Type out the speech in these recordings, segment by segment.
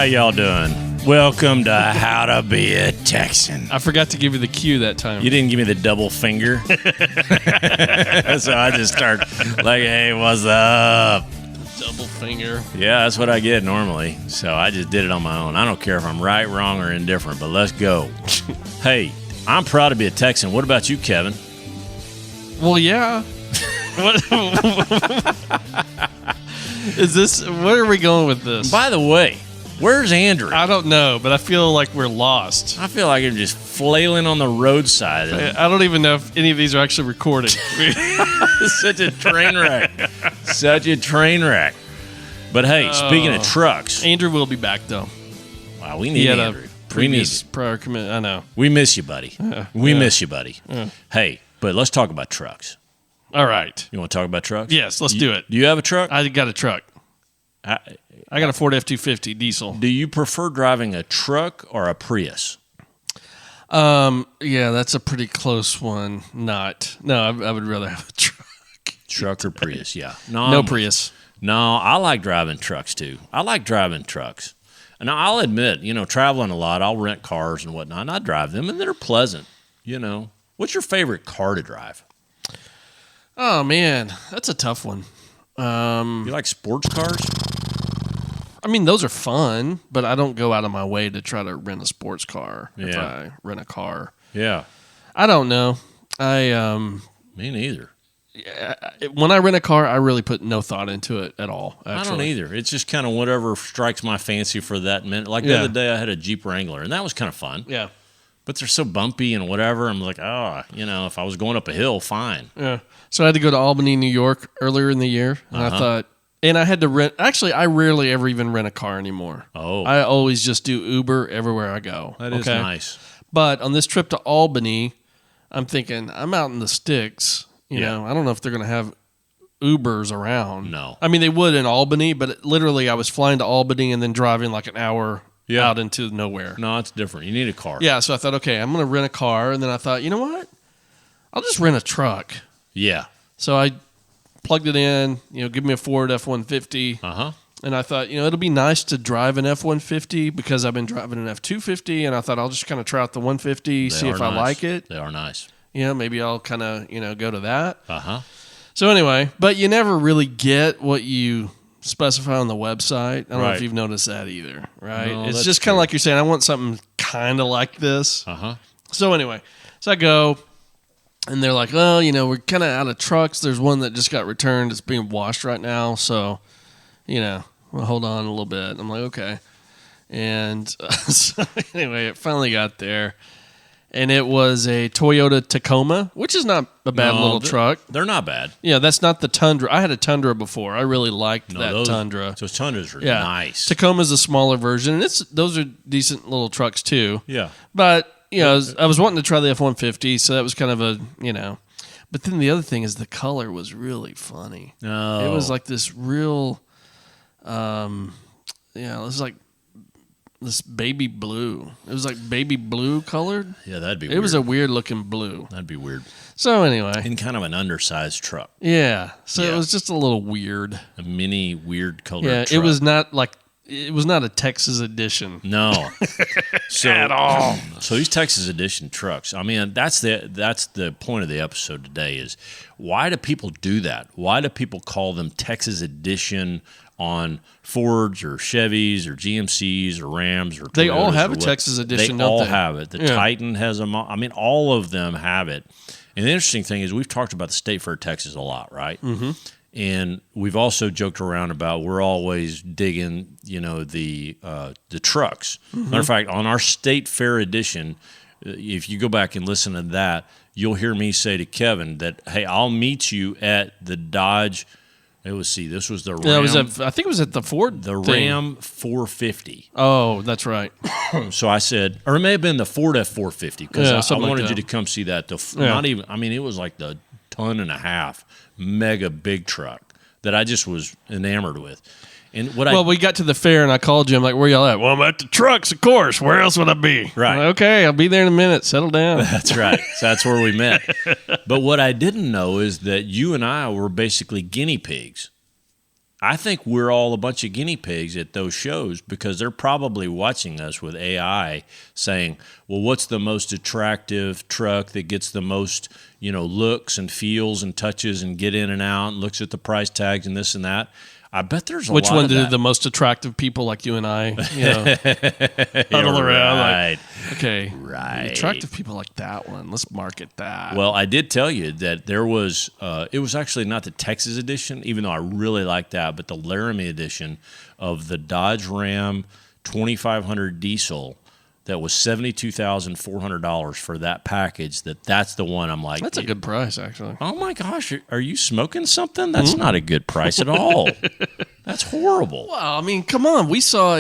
how y'all doing? Welcome to How to Be a Texan. I forgot to give you the cue that time. You didn't give me the double finger. So I just start like, hey, what's up? Double finger. Yeah, that's what I get normally. So I just did it on my own. I don't care if I'm right, wrong, or indifferent, but let's go. Hey, I'm proud to be a Texan. What about you, Kevin? Well, yeah. Is this, where are we going with this? By the way, where's Andrew? I don't know, but I feel like we're lost. I feel like I'm just flailing on the roadside. I don't even know if any of these are actually recording. Such a train wreck. Such a train wreck. But hey, speaking of trucks. Andrew will be back, though. Wow, we need Andrew. Prior commit. I know. We miss you, buddy. We miss you, buddy. Hey, but let's talk about trucks. All right. You want to talk about trucks? Yes, let's do it. Do you have a truck? I got a truck. I got a Ford F-250 diesel. Do you prefer driving a truck or a Prius? Yeah, that's a pretty close one. I would rather have a truck. Truck or Prius, yeah. No Prius. No, I like driving trucks too. I like driving trucks. And I'll admit, traveling a lot, I'll rent cars and whatnot, and I drive them, and they're pleasant, What's your favorite car to drive? Oh, man, that's a tough one. You like sports cars? I mean, those are fun, but I don't go out of my way to try to rent a sports car if I rent a car. Yeah. I don't know. Me neither. When I rent a car, I really put no thought into it at all, actually. I don't either. It's just kind of whatever strikes my fancy for that minute. Like the other day, I had a Jeep Wrangler, and that was kind of fun. Yeah. But they're so bumpy and whatever. I'm like, if I was going up a hill, fine. Yeah. So I had to go to Albany, New York earlier in the year, and I thought, and I had to rent. Actually, I rarely ever even rent a car anymore. Oh. I always just do Uber everywhere I go. That is nice. But on this trip to Albany, I'm thinking, I'm out in the sticks. You know, I don't know if they're going to have Ubers around. No. I mean, they would in Albany, but literally I was flying to Albany and then driving like an hour out into nowhere. No, it's different. You need a car. Yeah, so I thought, okay, I'm going to rent a car. And then I thought, you know what? I'll just rent a truck. Yeah. So I plugged it in, give me a Ford F-150. Uh-huh. And I thought, it'll be nice to drive an F-150 because I've been driving an F-250, and I thought I'll just kind of try out the 150, see if I like it. They are nice. Maybe I'll kind of, go to that. Uh-huh. So anyway, but you never really get what you specify on the website. I don't know if you've noticed that either, right? No, it's just kind of like you're saying, I want something kind of like this. Uh-huh. So anyway, I go, and they're like, oh, we're kind of out of trucks. There's one that just got returned. It's being washed right now. So, well, hold on a little bit. I'm like, okay. And so anyway, it finally got there. And it was a Toyota Tacoma, which is not a bad little truck. They're not bad. Yeah, that's not the Tundra. I had a Tundra before. I really liked that Tundra. Those Tundras are nice. Tacoma's a smaller version, and those are decent little trucks too. Yeah. But, I was wanting to try the F-150, so that was kind of a, But then the other thing is the color was really funny. Oh. It was like this real, it was like this baby blue. It was like baby blue colored. Yeah, that'd be weird. It was a weird looking blue. That'd be weird. So anyway. In kind of an undersized truck. Yeah. So it was just a little weird. A mini weird colored truck. It was not a Texas edition. No. At all. So these Texas edition trucks, I mean, that's the point of the episode today is why do people do that? Why do people call them Texas edition on Fords or Chevys or GMCs or Rams or Toyotas? They all have a Texas edition, they don't all they? have it. The Titan has them. I mean, all of them have it. And the interesting thing is we've talked about the State Fair of Texas a lot, right? Mm-hmm. And we've also joked around about we're always digging, the trucks. Mm-hmm. Matter of fact, on our State Fair edition, if you go back and listen to that, you'll hear me say to Kevin that, hey, I'll meet you at the Dodge. This was the Ram. Yeah, I think it was at the Ford. The Ram 450. Oh, that's right. So I said, or it may have been the Ford F450 because I wanted you to come see that. Not even. I mean, it was like the 1.5-ton mega big truck that I just was enamored with. And we got to the fair and I called you. I'm like, where y'all at? Well, I'm at the trucks, of course. Where else would I be? Right. Like, okay, I'll be there in a minute. Settle down. That's right. So that's where we met. But what I didn't know is that you and I were basically guinea pigs. I think we're all a bunch of guinea pigs at those shows because they're probably watching us with AI saying, well, what's the most attractive truck that gets the most, looks and feels and touches and get in and out and looks at the price tags and this and that. I bet there's a Which lot one of do that. the most attractive people like you and I, huddle around? Right. Like, okay, Right. attractive people like that one. Let's market that. Well, I did tell you that there was, it was actually not the Texas edition, even though I really like that, but the Laramie edition of the Dodge Ram 2500 diesel that was $72,400 for that package. That's the one I'm like. That's a good price, actually. Oh my gosh, are you smoking something? That's not a good price at all. That's horrible. Well, I mean, come on. We saw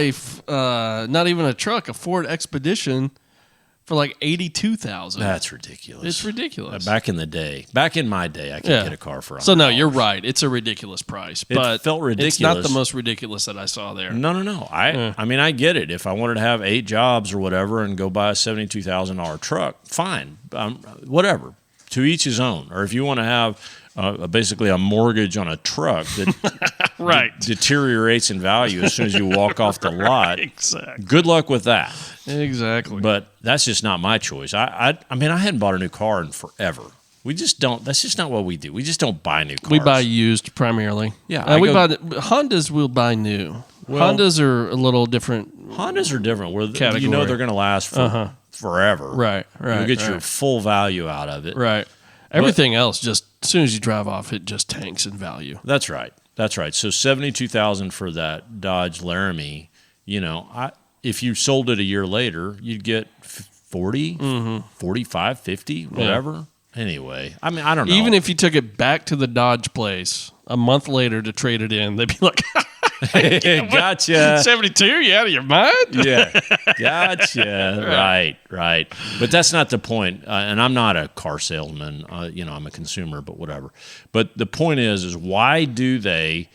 not even a truck, a Ford Expedition for like $82,000. That's ridiculous. It's ridiculous. Back in my day, I could get a car for $100. So no, you're right. It's a ridiculous price, but felt ridiculous. It's not the most ridiculous that I saw there. No. I mean, I get it. If I wanted to have 8 jobs or whatever and go buy a $72,000 truck, fine. Whatever. To each his own. Or if you want to have basically a mortgage on a truck that right. deteriorates in value as soon as you walk off the lot. Exactly. Good luck with that. Exactly. But that's just not my choice. I mean, I hadn't bought a new car in forever. We just don't. That's just not what we do. We just don't buy new cars. We buy used primarily. Yeah. Hondas will buy new. Well, Hondas are a little different. Hondas are different. Where category. They're going to last for forever. Right. You'll get your full value out of it. Right. Everything else, just as soon as you drive off, it just tanks in value. That's right. So $72,000 for that Dodge Laramie. If you sold it a year later, you'd get 40, 45, 50, whatever. Yeah. Anyway, I mean, I don't know. Even if you took it back to the Dodge place a month later to trade it in, they'd be like, gotcha. 72? You out of your mind? Yeah. Gotcha. Right. But that's not the point. And I'm not a car salesman. I'm a consumer, but whatever. But the point is why do they,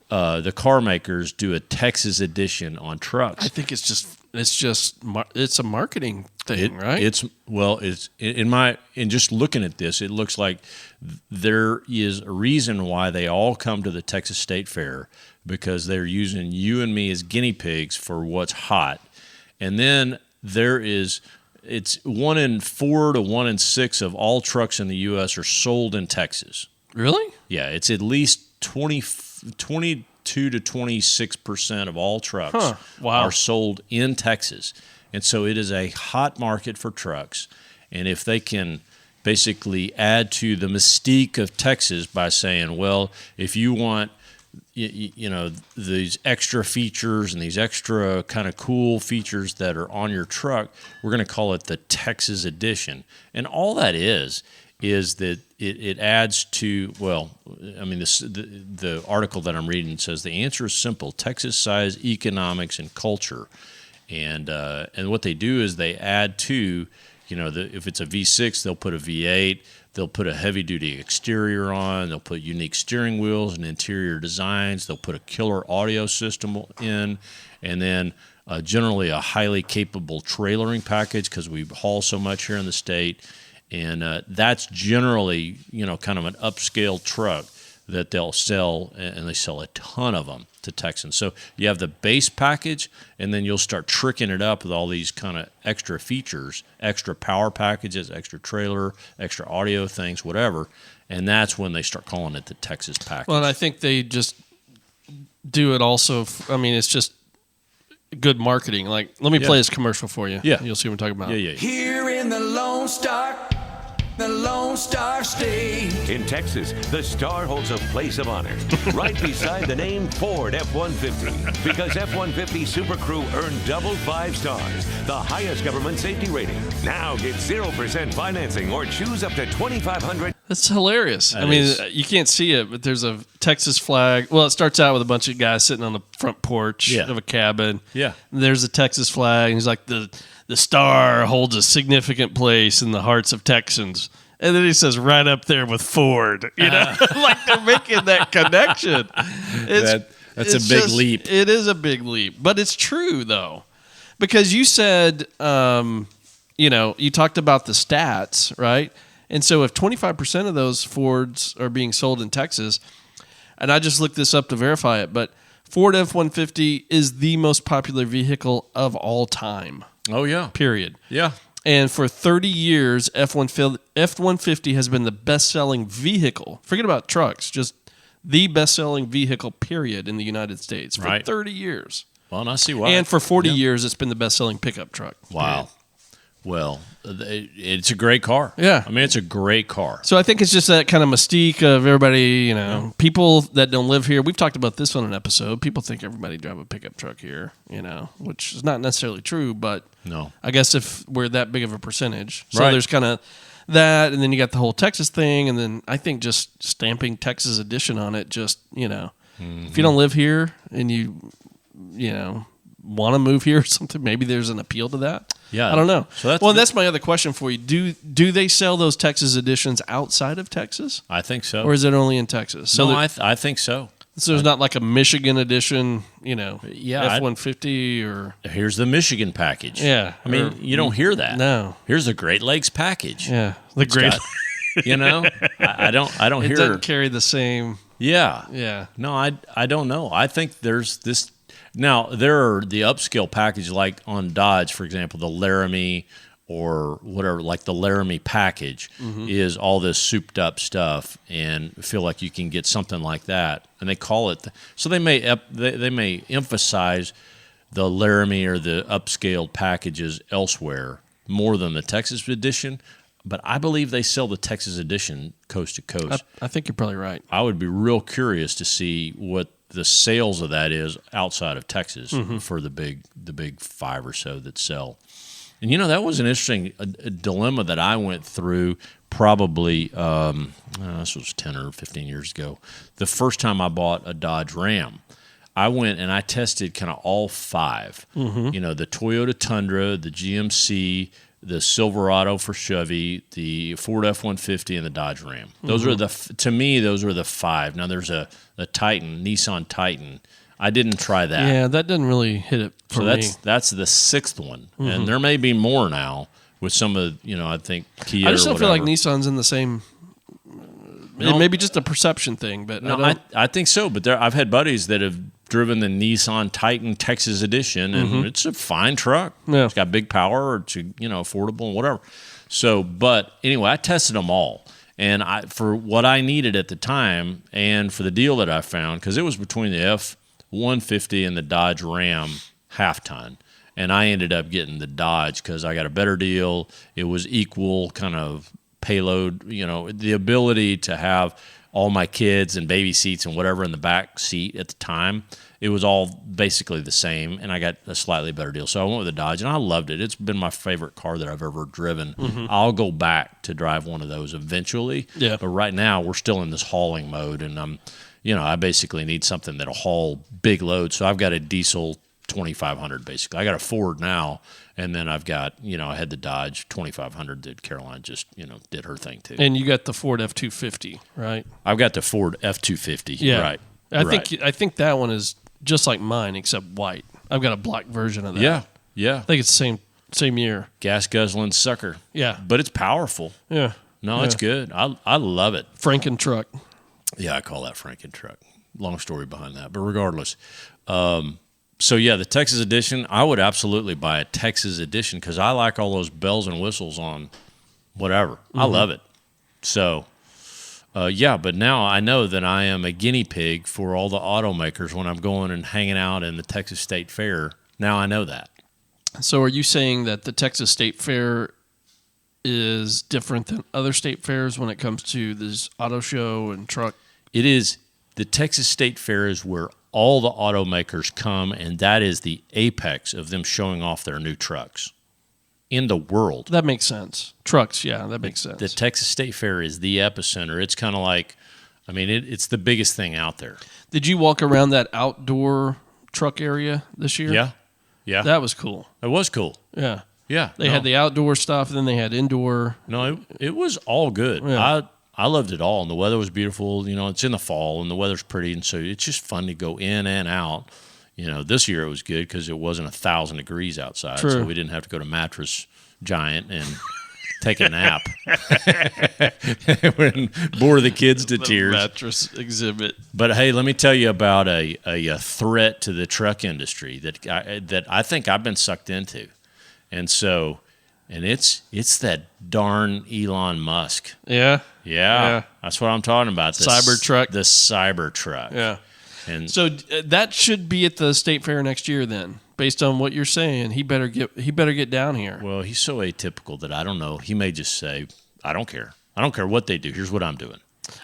the car makers, do a Texas edition on trucks? I think it's a marketing thing, right? It's in just looking at this, it looks like there is a reason why they all come to the Texas State Fair, because they're using you and me as guinea pigs for what's hot. And then it's 1 in 4 to 1 in 6 of all trucks in the U.S. are sold in Texas. Really? Yeah, it's at least 22 to 26% of all trucks are sold in Texas. And so it is a hot market for trucks. And if they can basically add to the mystique of Texas by saying, well, if you want these extra features and these extra kind of cool features that are on your truck, we're going to call it the Texas edition. And all that is that it adds to, the article that I'm reading says the answer is simple: Texas size, economics, and culture. And what they do is they add to, if it's a V6, they'll put a V8. They'll put a heavy-duty exterior on. They'll put unique steering wheels and interior designs. They'll put a killer audio system in, and then generally a highly capable trailering package because we haul so much here in the state. And that's generally, kind of an upscale truck that they'll sell, and they sell a ton of them to Texans. So you have the base package, and then you'll start tricking it up with all these kind of extra features, extra power packages, extra trailer, extra audio things, whatever. And that's when they start calling it the Texas package. Well, and I think they just do it also. It's just good marketing. Like, let me play this commercial for you. Yeah. You'll see what I'm talking about. Yeah. Here in the Lone Star State. In Texas, the Star holds a place of honor right beside the name Ford F-150, because F-150 Super Crew earned double 5 stars, the highest government safety rating. Now get 0% financing or choose up to $2,500. That's hilarious. That you can't see it, but there's a Texas flag. Well, it starts out with a bunch of guys sitting on the front porch of a cabin. Yeah. And there's a Texas flag, and he's like, the Star holds a significant place in the hearts of Texans. And then he says, right up there with Ford. Like they're making that connection. That's a big leap. It is a big leap. But it's true, though. Because you said, you talked about the stats, right? And so if 25% of those Fords are being sold in Texas, and I just looked this up to verify it, but Ford F-150 is the most popular vehicle of all time. Oh, yeah. Period. Yeah. And for 30 years, F-150 has been the best-selling vehicle. Forget about trucks, just the best-selling vehicle, period, in the United States for 30 years. Well, and I see why. And for 40 years, it's been the best-selling pickup truck. Wow. Period. Well, it's a great car. Yeah. I mean, it's a great car. So I think it's just that kind of mystique of everybody, people that don't live here. We've talked about this on an episode. People think everybody drive a pickup truck here, which is not necessarily true, but no. I guess if we're that big of a percentage. So Right. there's kind of that, and then you got the whole Texas thing, and then I think just stamping Texas edition on it, just, if you don't live here and you want to move here or something, maybe there's an appeal to that. Yeah. I don't know. So that's my other question for you. Do they sell those Texas editions outside of Texas? I think so. Or is it only in Texas? So I think so. So there's not like a Michigan edition, Yeah, F-150 or... Here's the Michigan package. Yeah. I mean, you don't hear that. No. Here's the Great Lakes package. Yeah. The Great... I don't hear... It doesn't carry the same... Yeah. Yeah. No, I don't know. I think there's this... Now, there are the upscale package, like on Dodge, for example, the Laramie or whatever, like the Laramie package is all this souped up stuff, and feel like you can get something like that. And they call it... So they may emphasize the Laramie or the upscaled packages elsewhere more than the Texas edition, but I believe they sell the Texas edition coast to coast. I think you're probably right. I would be real curious to see what the sales of that is outside of Texas for the big 5 or so that sell. And that was an interesting a dilemma that I went through probably this was 10 or 15 years ago. The first time I bought a Dodge Ram, I went and I tested kind of all 5. The Toyota Tundra, the GMC, the Silverado for Chevy, the Ford F-150, and the Dodge Ram. Those are to me, those were the 5. Now there's a Titan, Nissan Titan. I didn't try that. Yeah, that didn't really hit it for me. So that's the 6th one, and there may be more now with some of I think Kia. I just don't feel like whatever. Nissan's in the same. No. It may be just a perception thing, but No, I think so. But I've had buddies that have driven the Nissan Titan Texas Edition, and it's a fine truck. Yeah. It's got big power, it's affordable and whatever. So, but anyway, I tested them all, and for what I needed at the time, and for the deal that I found, because it was between the F-150 and the Dodge Ram half-ton. And I ended up getting the Dodge because I got a better deal. It was equal kind of payload, the ability to have all my kids and baby seats and whatever in the back seat at the time. It was all basically the same, and I got a slightly better deal. So I went with the Dodge, and I loved it. It's been my favorite car that I've ever driven. I'll go back to drive one of those eventually. Yeah. But right now, we're still in this hauling mode, and I basically need something that'll haul big loads. So I've got a diesel 2500 basically. I got a Ford now, and then I've got, I had the Dodge 2500 that Caroline just, did her thing too. And you got the Ford F-250, right? I've got the Ford F-250. Yeah. Right. I think that one is just like mine except white. I've got a black version of that. Yeah. Yeah. I think it's the same year. Gas guzzling sucker. Yeah. But it's powerful. Yeah. No, it's good. I love it. Franken truck. Yeah, I call that Franken truck. Long story behind that. But regardless, so yeah, the Texas edition, I would absolutely buy a Texas edition because I like all those bells and whistles on whatever. I love it. So, but now I know that I am a guinea pig for all the automakers when I'm going and hanging out in the Texas State Fair. Now I know that. So are you saying that the Texas State Fair is different than other state fairs when it comes to this auto show and truck? It is. The Texas State Fair is where all the automakers come, and that is the apex of them showing off their new trucks in the world. That makes sense. Trucks, yeah, that makes sense. The Texas State Fair is the epicenter. It's kind of like, it's the biggest thing out there. Did you walk around that outdoor truck area this year? Yeah. Yeah. That was cool. It was cool. Yeah. Yeah. They had the outdoor stuff, and then they had indoor. No, it was all good. Yeah. I loved it all, and the weather was beautiful. It's in the fall, and the weather's pretty, and so it's just fun to go in and out. This year it was good because it wasn't 1,000 degrees outside, True. so we didn't have to go to Mattress Giant and take a nap. When bore the kids to tears. Mattress exhibit. But hey, let me tell you about a threat to the truck industry that I think I've been sucked into, and it's that darn Elon Musk. Yeah. That's what I'm talking about. Cybertruck. The Cybertruck. Yeah. And So that should be at the state fair next year. Then, based on what you're saying, he better get down here. well, he's so atypical that I don't know. He may just say, "I don't care. I don't care what they do. Here's what I'm doing."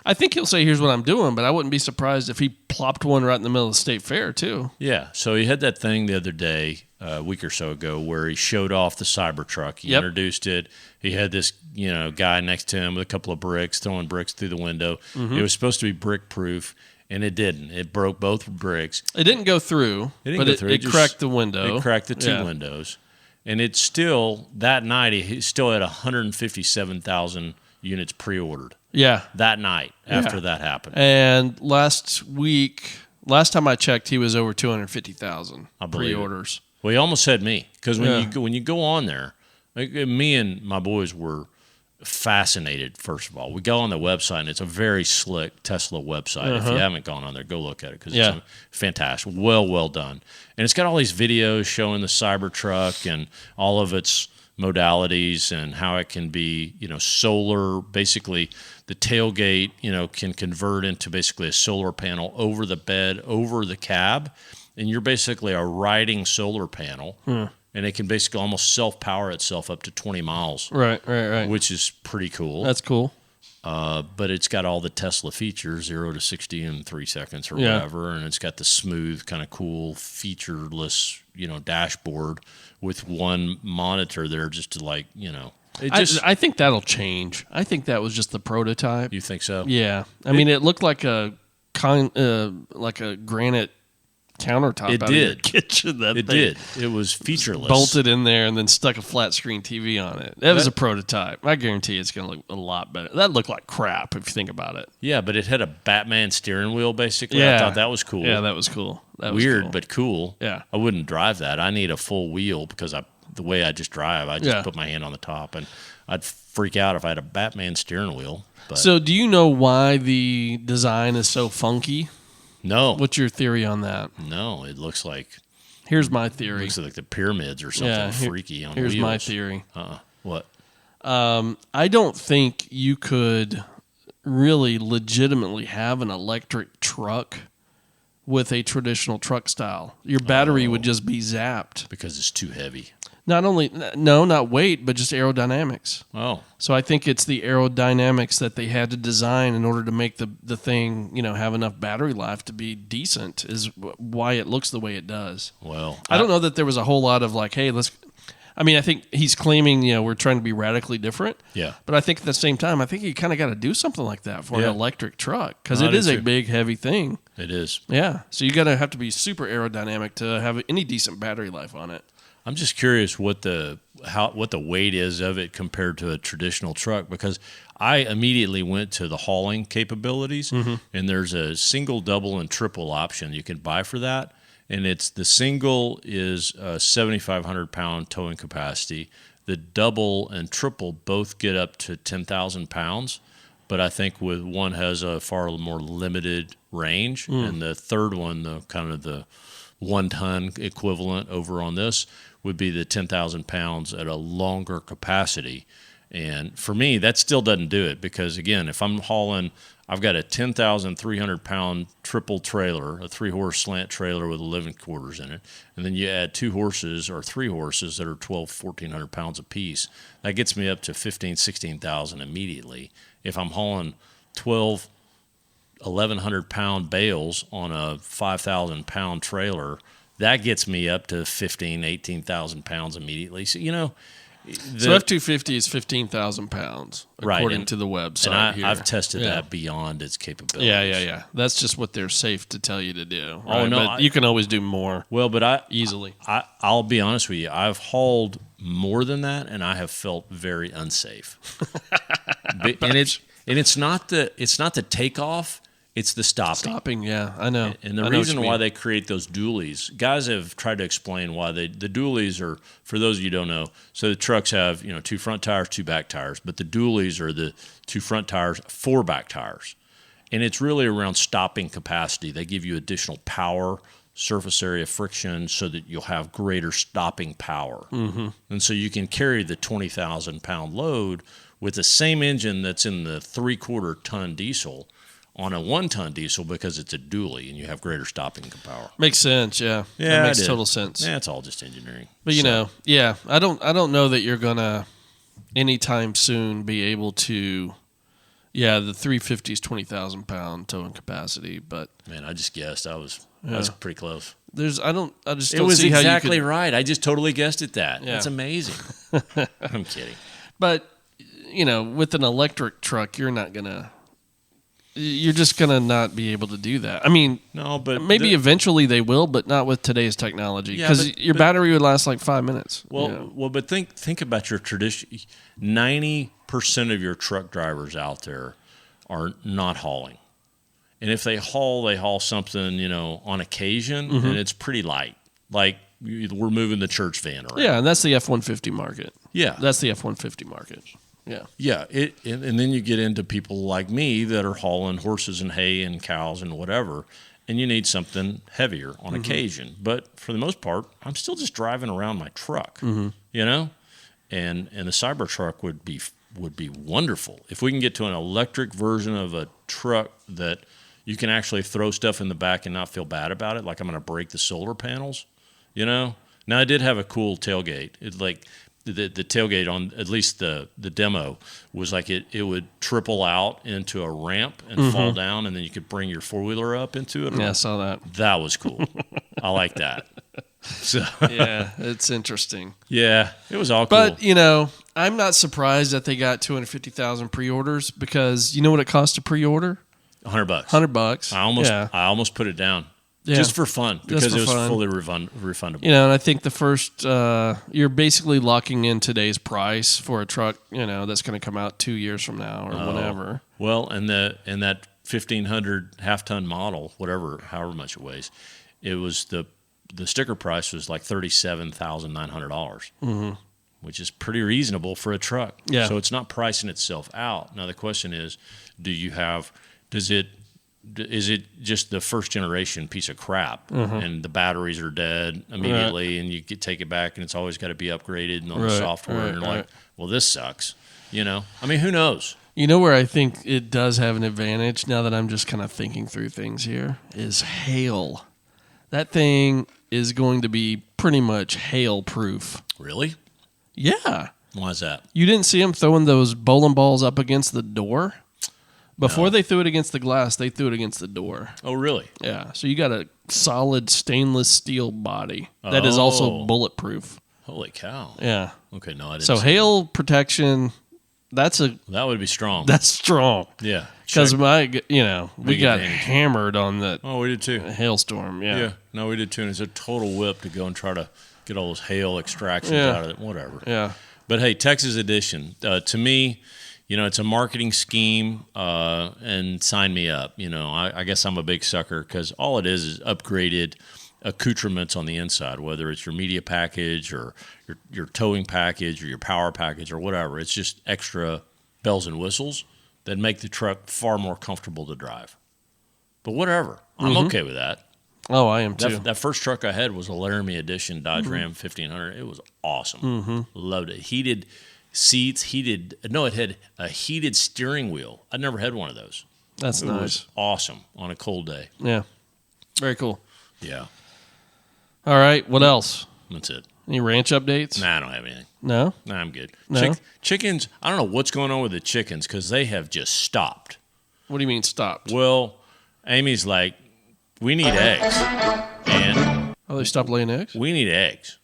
I think he'll say, "Here's what I'm doing," but I wouldn't be surprised if he plopped one right in the middle of the state fair too. Yeah. So he had that thing the other day, a week or so ago, where he showed off the Cybertruck. He Yep. introduced it. He had this, guy next to him with a couple of bricks, throwing bricks through the window. It was supposed to be brick proof, and it didn't. It broke both bricks. It didn't go through. It just cracked the window. It cracked the two Yeah. windows, and it's still that night. He still had 157,000 units pre-ordered Yeah. that night after Yeah. that happened. And last time I checked, he was over 250,000 I believe it. pre-orders. Well, he almost had me because Yeah. when you go on there, like, me and my boys were fascinated. First of all, we go on the website, and it's a very slick Tesla website. If you haven't gone on there, go look at it because Yeah. it's fantastic, well done, and it's got all these videos showing the Cybertruck and all of its modalities and how it can be, solar. Basically, the tailgate, can convert into basically a solar panel over the bed, over the cab, and you're basically a riding solar panel, and it can basically almost self-power itself up to 20 miles, Right. which is pretty cool. That's cool. But it's got all the Tesla features, 0 to 60 in 3 seconds or Yeah. whatever, and it's got the smooth, kind of cool, featureless, dashboard with one monitor there, just to it just. I think that'll change. I think that was just the prototype. You think so? Yeah. I mean, it looked like a granite countertop It out of your did. kitchen. That It thing did. It was featureless. bolted in there and then stuck a flat screen TV on it. That was a prototype. I guarantee it's going to look a lot better. That looked like crap if you think about it. Yeah, but it had a Batman steering wheel, basically. Yeah. I thought that was cool. Yeah, that was cool. That was Weird, cool. but cool. Yeah. I wouldn't drive that. I need a full wheel because the way I just drive, I just Yeah. put my hand on the top, and I'd freak out if I had a Batman steering wheel. But So, do you know why the design is so funky? no, What's your theory on that? no, it looks like Here's my theory. looks like the pyramids or something Yeah, freaky on Here's wheels. my theory. What? I don't think you could really legitimately have an electric truck with a traditional truck style. Your battery would just be zapped. Because it's too heavy. Not weight, but just aerodynamics. Oh, So I think it's the aerodynamics that they had to design in order to make the thing, have enough battery life to be decent is why it looks the way it does. well, I don't know that there was a whole lot of hey, I think he's claiming, we're trying to be radically different. Yeah. But I think at the same time, I think you kind of got to do something like that for Yeah. an electric truck because No, I it do is a too. big, heavy thing. It is. Yeah. So you got to have to be super aerodynamic to have any decent battery life on it. I'm just curious what the weight is of it compared to a traditional truck, because I immediately went to the hauling capabilities, and there's a single, double, and triple option you can buy for that. And it's the single is 7,500 pound towing capacity. The double and triple both get up to 10,000 pounds, but I think with one has a far more limited range, and the third one, the kind of the 1 ton equivalent over on this, would be the 10,000 pounds at a longer capacity. And for me, that still doesn't do it, because again, if I'm hauling, I've got a 10,300 pound triple trailer, a 3-horse slant trailer with 11 quarters in it, and then you add 2 horses or 3 horses that are 1,400 pounds apiece. That gets me up to 16,000 immediately. If I'm hauling 1,100 pound bales on a 5,000 pound trailer, that gets me up to 18,000 pounds immediately. So, So F-250 is 15,000 pounds, Right, according and- to the website and here. I've tested Yeah. that beyond its capabilities. Yeah. That's just what they're safe to tell you to do. Oh, right? no, But you can always do more Well, but easily. I'll be honest with you. I've hauled more than that, and I have felt very unsafe. And it's not the takeoff. It's the stopping. Stopping, yeah, I know. And the I know reason what you why mean. they create those dualies, guys have tried to explain why the dualies are, for those of you who don't know, so the trucks have, 2 front tires, 2 back tires, but the dualies are the 2 front tires, 4 back tires. And it's really around stopping capacity. They give you additional power, surface area friction, so that you'll have greater stopping power. Mm-hmm. And so you can carry the 20,000-pound load with the same engine that's in the 3/4 ton diesel on a 1-ton diesel because it's a dually and you have greater stopping power. Makes sense, yeah. Yeah, that makes it did. total sense. Yeah, it's all just engineering. But I don't know that you're gonna anytime soon be able to. Yeah, the 350 is 20,000-pound towing capacity, but Man, I just guessed. I was pretty close. I just don't It was see how you exactly could, right. I just totally guessed at that. Yeah. That's amazing. I'm kidding. But with an electric truck, you're just gonna not be able to do that. I mean, No, but maybe eventually they will, but not with today's technology. Yeah, Because but- your battery would last like 5 minutes. Well, but think about your tradition. 90% of your truck drivers out there are not hauling, and if they haul something on occasion, Mm-hmm. and it's pretty light. Like we're moving the church van around. Yeah, and that's the F-150 market. Yeah, That's the F-150 market. Yeah. Yeah, and then you get into people like me that are hauling horses and hay and cows and whatever, and you need something heavier on occasion. But for the most part, I'm still just driving around my truck, and the Cybertruck would be wonderful if we can get to an electric version of a truck that you can actually throw stuff in the back and not feel bad about it, like I'm going to break the solar panels. Now I did have a cool tailgate. It's like. The tailgate on at least the demo was like it would triple out into a ramp and fall down, and then you could bring your 4-wheeler up into it. Yeah, I saw that. That was cool. I like that. So Yeah, it's interesting. yeah, it was all cool. But, I'm not surprised that they got 250,000 pre-orders because you know what it costs to pre-order? $100. $100. I almost put it down. Yeah. Just for fun, because for it was fun. fully refundable. And I think the first, you're basically locking in today's price for a truck, that's going to come out 2 years from now or whenever. Well, and that 1,500 half-ton model, however much it weighs, it was the sticker price was like $37,900, which is pretty reasonable for a truck. Yeah. So it's not pricing itself out. Now the question is, is it just the first generation piece of crap and the batteries are dead immediately and you could take it back and it's always got to be upgraded and on the software and you're like, well, this sucks. I mean, who knows? Where I think it does have an advantage, now that I'm just kind of thinking through things here, is hail. That thing is going to be pretty much hail-proof. Really? Yeah. Why is that? You didn't see them throwing those bowling balls up against the door? Before they threw it against the glass, they threw it against the door. Oh, really? Yeah. So you got a solid stainless steel body that is also bulletproof. Holy cow. Yeah. Okay, no, I didn't. So see hail protection, that would be strong. that's strong. Yeah. Because Check. we Big got advantage. hammered on the Oh, we did too. hailstorm. Yeah. No, we did too. And it's a total whip to go and try to get all those hail extractions Yeah. out of it. Whatever. Yeah. But hey, Texas edition, to me, it's a marketing scheme, and sign me up. I guess I'm a big sucker because all it is upgraded accoutrements on the inside, whether it's your media package or your towing package or your power package or whatever. It's just extra bells and whistles that make the truck far more comfortable to drive. But whatever. I'm okay with that. Oh, I am too. That first truck I had was a Laramie Edition Dodge Ram 1500. It was awesome. Loved it. Heated seats, it had a heated steering wheel. I'd never had one of those. That's It nice. was awesome on a cold day. Yeah. Very cool. Yeah, All right. What else? that's it. Any ranch updates? Nah, I don't have anything. No? Nah, I'm good. No? Chickens, I don't know what's going on with the chickens because they have just stopped. What do you mean stopped? Well, Amy's like, we need eggs. And Oh, they stopped laying eggs? we need eggs.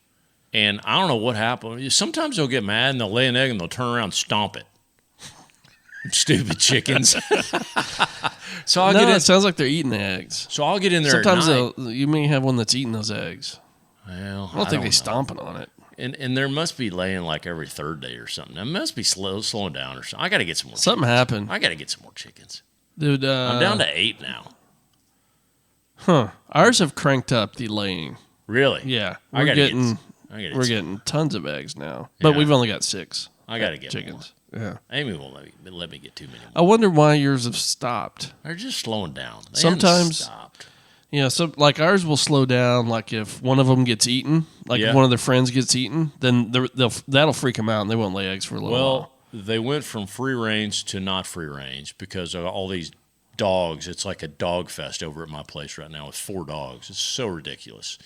And I don't know what happened. Sometimes they'll get mad and they'll lay an egg and they'll turn around and stomp it. Stupid chickens. So I'll No, get in. it sounds like they're eating the eggs. So I'll get in there. Sometimes at night. you may have one that's eating those eggs. Well, I don't think they're know. stomping on it. And there must be laying like every third day or something. That must be slowing down or something. I got to get some more. Something chickens. happened. I got to get some more chickens. Dude, I'm down to 8 now. Huh. Ours have cranked up the laying. Really? Yeah. We're getting tons of eggs now. But Yeah. we've only got 6. I got to get chickens. more. Yeah. Amy won't let me get too many more. I wonder why yours have stopped. They're just slowing down. They Sometimes- haven't stopped. Yeah, so like ours will slow down. Like if one of them gets eaten, like Yeah. if one of their friends gets eaten, then that'll freak them out and they won't lay eggs for a little while. Well, they went from free range to not free range because of all these dogs. It's like a dog fest over at my place right now with 4 dogs. It's so ridiculous.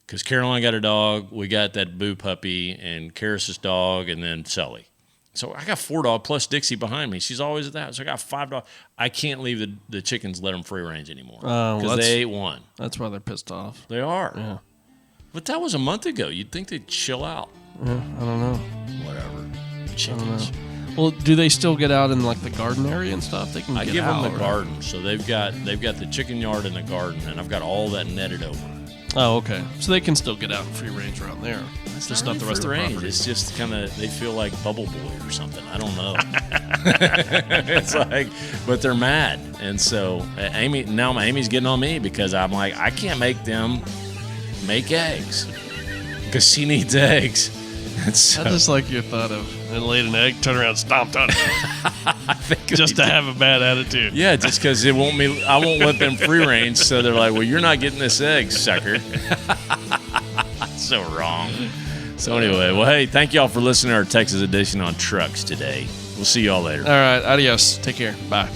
Because Caroline got a dog, we got that Boo puppy, and Karis's dog, and then Sully. So I got 4 dogs plus Dixie behind me. She's always at that. So I got 5 dogs. I can't leave the chickens, let them free range anymore because they ate one. That's why they're pissed off. They are. Yeah. But that was a month ago. You'd think they'd chill out. Yeah, I don't know. Whatever. I don't Chickens. know. Well, do they still get out in like the garden area and stuff? They can. I get give out, them the right? garden, so they've got the chicken yard and the garden, and I've got all that netted over. Oh, okay. So they can still get out in free range around there. It's just not the rest of the range. property. It's just kind of they feel like Bubble Boy or something. I don't know. It's like, but they're mad, and so Amy's getting on me because I'm like I can't make them make eggs because she needs eggs. And so, I just like your thought of and laid an egg, turn around, stomped on it, I think just to have a bad attitude. yeah, just because I won't let them free range, so they're like, well, you're not getting this egg, sucker. So wrong. So anyway, well, hey, thank y'all for listening to our Texas edition on trucks today. We'll see y'all later. All right, adios. Take care. Bye.